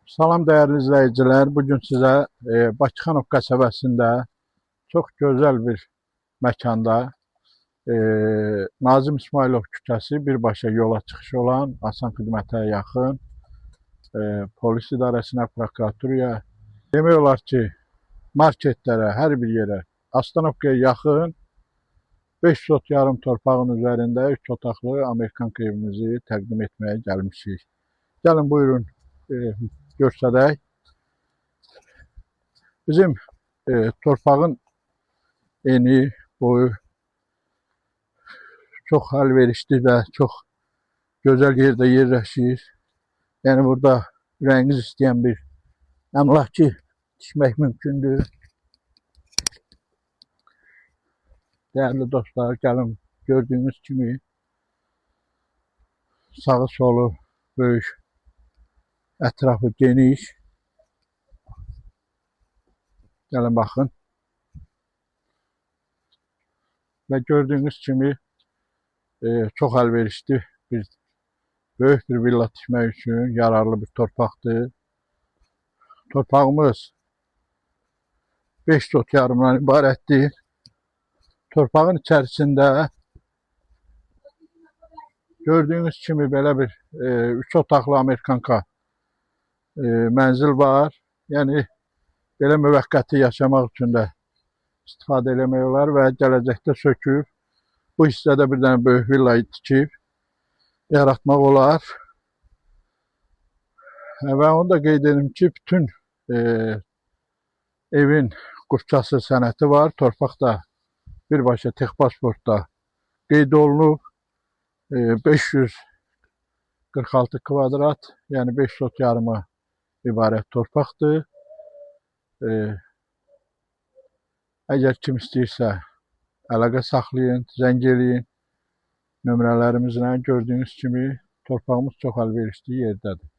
Salam dəyərli izləyicilər. Bugün sizə Bakıxanov qəsəbəsində çox gözəl bir məkanda Nazim İsmailov küçəsi birbaşa yola çıxışı olan, Asan xidmətə yaxın, polis idarəsinə, prokuraturaya, demək olar ki, marketlərə, hər bir yerə, Astanovkaya yaxın 5 sot yarım torpağın üzərində 3 otaqlı Amerikanka evimizi təqdim etməyə gəlmişik. Gəlin buyurun görsədək. Bizim torpağın eni, boyu çox əlverişli və çox gözəl yerdə yerləşir. Yəni burada ürəyiniz istəyən bir əmlakı tikmək mümkündür. Dəyərli dostlar, gəlin gördüyünüz kimi sağı solu böyük, ətrafı geniş. Gəlin baxın. Və gördüyünüz kimi çox əlverişli böyük bir villa tikmək üçün yararlı bir torpaqdır. Torpağımız 5 sot yarımdan ibarətdir. Torpağın içərisində gördüyünüz kimi belə bir 3 otaqlı Amerikanka mənzil var. Yəni belə müvəqqəti yaşamaq üçün də istifadə eləmək olar və gələcəkdə söküb bu hissədə bir dənə böyük villa tikib yaratmaq olar. Və onu da qeyd edim ki, bütün evin qupçası sənəti var. Torpaq da birbaşa texpasportda qeyd olunub. 546 kvadrat, yəni 5 sot yarıma ibarət torpaqdır. Əgər kim istəyirsə əlaqə saxlayın, zəng eləyin. Nömrələrimizlə gördüyünüz kimi torpağımız çox əlverişli yerdədir.